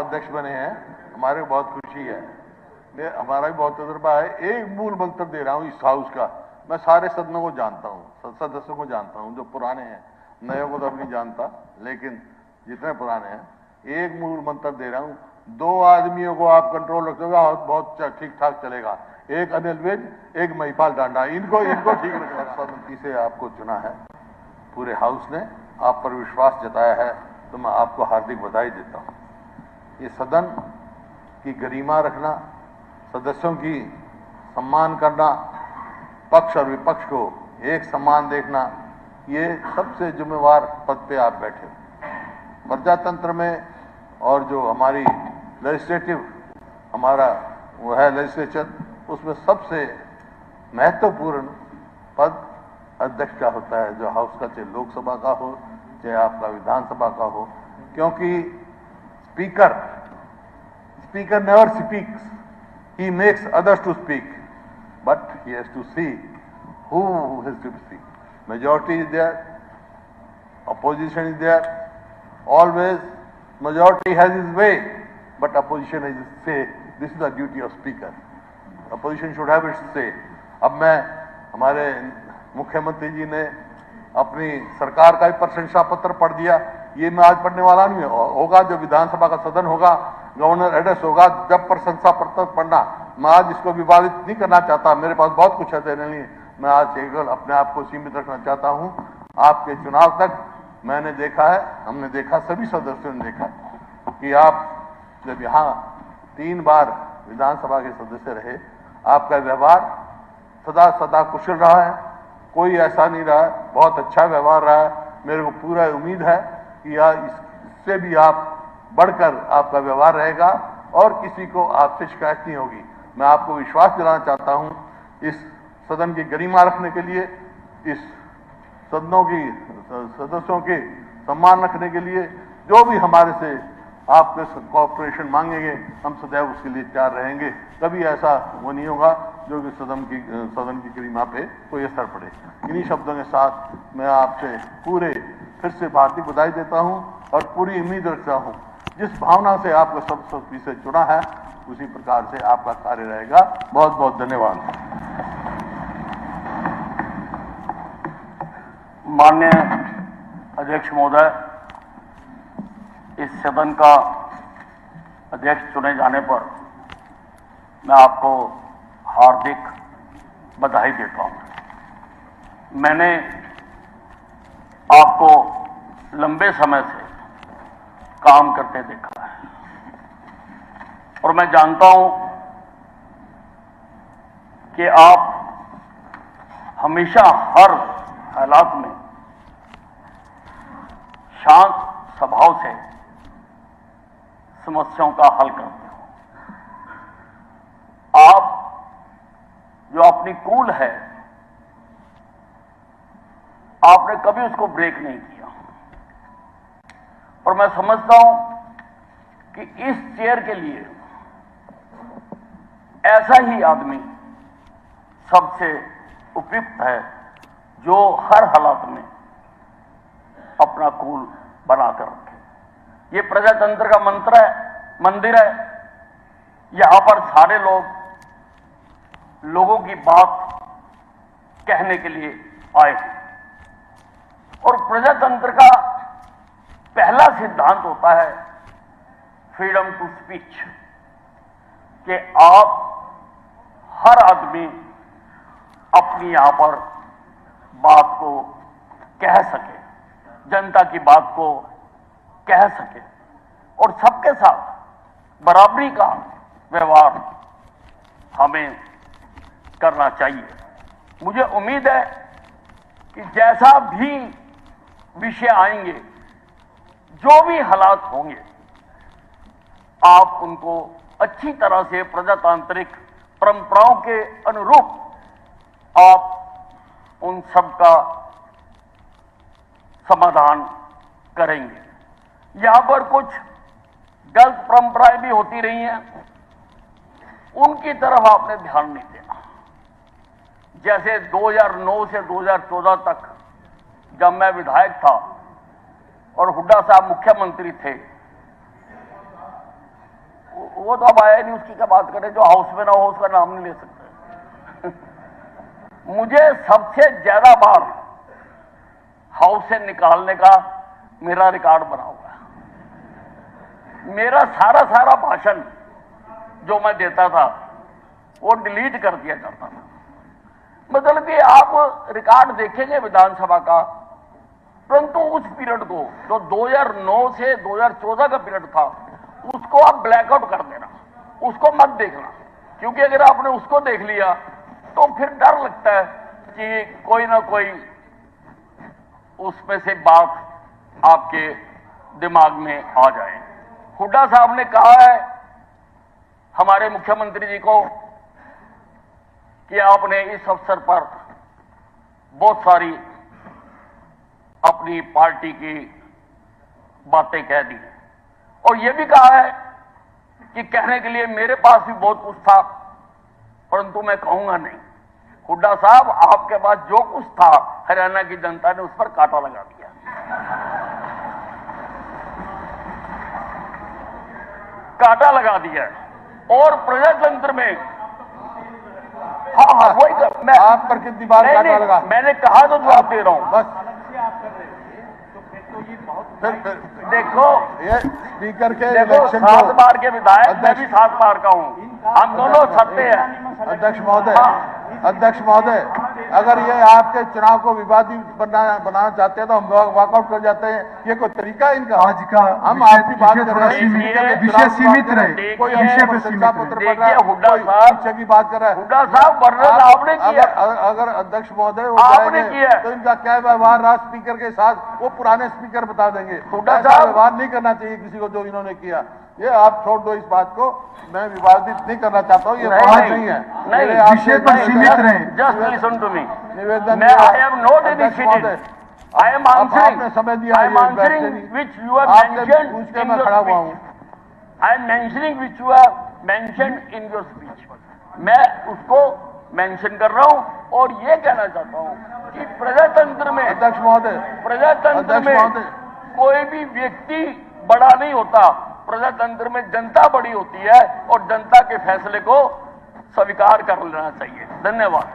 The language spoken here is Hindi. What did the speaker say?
अध्यक्ष बने हैं, हमारे को बहुत खुशी है। हमारा भी बहुत तजुर्बा है। एक मूल मंत्र दे रहा हूं इस हाउस का। मैं सारे सदनों को जानता हूं, सदस्यों को जानता हूं, जो पुराने हैं, नए को तो अब नहीं जानता, लेकिन जितने पुराने हैं, एक मूल मंत्र दे रहा हूं, 2 आदमियों को आप कंट्रोल रखोगे, बहुत ठीक ठाक चलेगा। एक अनिल विज, एक महिपाल डांडा, इनको ठीक रखना। सर्वसम्मति से आपको चुना है, पूरे हाउस ने आप पर विश्वास जताया है, तो मैं आपको हार्दिक बधाई देता हूं। ये सदन की गरिमा रखना, सदस्यों की सम्मान करना, पक्ष और विपक्ष को एक समान देखना, ये सबसे जिम्मेवार पद पे आप बैठे हो। प्रजातंत्र में और जो हमारी लेजिस्लेटिव हमारा वो है लेजिस्लेचर, उसमें सबसे महत्वपूर्ण पद अध्यक्ष का होता है, जो हाउस का, चाहे लोकसभा का हो चाहे आपका विधानसभा का हो, क्योंकि speaker never speaks, he makes others to speak, but he has to see who has to speak. Majority is there, opposition is there, always majority has his way, but opposition has his say. This is the duty of speaker. Opposition should have its say. अब मैं हमारे मुख्यमंत्री जी ने अपनी सरकार का भी प्रशंसा पत्र पढ़ दिया, ये मैं आज पढ़ने वाला नहीं होगा, जब विधानसभा का सदन होगा, गवर्नर एड्रेस होगा, जब प्रशंसा पत्र पढ़ना। मैं आज इसको विवादित नहीं करना चाहता, मेरे पास बहुत कुछ है देने लिए। मैं आज केवल अपने आप को सीमित रखना चाहता हूं। आपके चुनाव तक मैंने देखा है, हमने देखा, सभी सदस्यों ने देखा कि आप जब यहाँ 3 बार विधानसभा के सदस्य रहे, आपका व्यवहार सदा कुशल रहा है, कोई ऐसा नहीं रहा है, बहुत अच्छा व्यवहार रहा है। मेरे को पूरा उम्मीद है कि इससे भी आप बढ़कर आपका व्यवहार रहेगा और किसी को आपसे शिकायत नहीं होगी। मैं आपको विश्वास दिलाना चाहता हूं, इस सदन की गरिमा रखने के लिए, इस सदनों की सदस्यों के सम्मान रखने के लिए, जो भी हमारे से आपके कोऑपरेशन मांगेंगे, हम सदैव उसके लिए तैयार रहेंगे। कभी ऐसा वो नहीं होगा जो कि सदन की गरिमा पे कोई असर पड़े। इन्हीं शब्दों के साथ मैं आपसे फिर से हार्दिक बधाई देता हूं और पूरी उम्मीद रखता हूं, जिस भावना से आपको सर्वसम्मति से चुना है, उसी प्रकार से आपका कार्य रहेगा। बहुत बहुत धन्यवाद। माननीय अध्यक्ष महोदय, इस सदन का अध्यक्ष चुने जाने पर मैं आपको हार्दिक बधाई देता हूं। मैंने आपको लंबे समय से काम करते देखा है और मैं जानता हूं कि आप हमेशा हर हालात में शांत स्वभाव से समस्याओं का हल करते हो। आप जो अपनी कूल है, आपने कभी उसको ब्रेक नहीं किया और मैं समझता हूं कि इस चेयर के लिए ऐसा ही आदमी सबसे उपयुक्त है, जो हर हालात में अपना कूल बनाकर रखे। ये प्रजातंत्र का मंदिर है। यहां पर सारे लोगों की बात कहने के लिए आए हैं और प्रजातंत्र का पहला सिद्धांत होता है फ्रीडम टू स्पीच, कि आप हर आदमी अपनी यहां पर बात को कह सके, जनता की बात को कह सके और सबके साथ बराबरी का व्यवहार हमें करना चाहिए। मुझे उम्मीद है कि जैसा भी विषय आएंगे, जो भी हालात होंगे, आप उनको अच्छी तरह से प्रजातांत्रिक परंपराओं के अनुरूप आप उन सब का समाधान करेंगे। यहां पर कुछ गलत परंपराएं भी होती रही हैं, उनकी तरफ आपने ध्यान नहीं देना। जैसे 2009 से 2014 तक जब मैं विधायक था और हुड्डा साहब मुख्यमंत्री थे, वो तो अब आया नहीं, उसकी क्या बात करें, जो हाउस में ना हो उसका नाम नहीं ले सकते। मुझे सबसे ज्यादा बार हाउस से निकालने का मेरा रिकॉर्ड बना हुआ है। मेरा सारा भाषण जो मैं देता था वो डिलीट कर दिया जाता था। मतलब कि आप रिकॉर्ड देखेंगे विधानसभा का, परंतु उस पीरियड को जो 2009 से 2014 का पीरियड था उसको आप ब्लैकआउट कर देना, उसको मत देखना, क्योंकि अगर आपने उसको देख लिया तो फिर डर लगता है कि कोई ना कोई उसमें से बात आपके दिमाग में आ जाए। हुड्डा साहब ने कहा है हमारे मुख्यमंत्री जी को कि आपने इस अवसर पर बहुत सारी अपनी पार्टी की बातें कह दी, और यह भी कहा है कि कहने के लिए मेरे पास भी बहुत कुछ था, परंतु मैं कहूंगा नहीं। हुड्डा साहब, आपके पास जो कुछ था हरियाणा की जनता ने उस पर कांटा लगा दिया। कांटा लगा दिया और प्रजातंत्र में हाँ वही मैं आप पर कितनी बार कांटा लगा? मैंने कहा तो जवाब दे रहा हूं बस। फिर देखो ये स्पीकर के देखो, इलेक्शन 7 बार के विधायक, मैं भी 7 बार का हूं, हम दोनों सत्य हैं। अध्यक्ष महोदय, अगर ये आपके चुनाव को विवादित बनाना चाहते हैं तो हम वॉकआउट कर जाते हैं। ये कोई तरीका है इनका? आज का हम आपकी बात कर रहे हैं, विषय सीमित रहे, कोई विषय पे सीमित रहे। हुड्डा साहब की बात कर रहा है। हुड्डा साहब वर्णन आपने किया, अगर अध्यक्ष महोदय वो आपने जाएंगे किया तो इनका क्या व्यवहार रहा स्पीकर के साथ, वो पुराने स्पीकर बता देंगे। हुड्डा ऐसा साहब, व्यवहार नहीं करना चाहिए किसी को जो इन्होंने किया। ये आप छोड़ दो इस बात को, मैं विवादित नहीं करना चाहता हूँ, ये बात नहीं है। नहीं, विषय पर सीमित रहे। जस्ट लिसन टू मी, निवेदन मैं I am not initiated, I am आपने समय दिया, I am answering which you are mentioned पूछ के इन मैं योर खड़ा हुआ हूँ। Speech. I am mentioning which you are mentioned in your speech. मैं उसको मेंशन कर रहा हूं और ये कहना चाहता हूं कि प्रजातंत्र में अध्यक्ष महोदय कोई भी व्यक्ति बड़ा नहीं होता, प्रजातंत्र में जनता बड़ी होती है और जनता के फैसले को स्वीकार कर लेना चाहिए। धन्यवाद।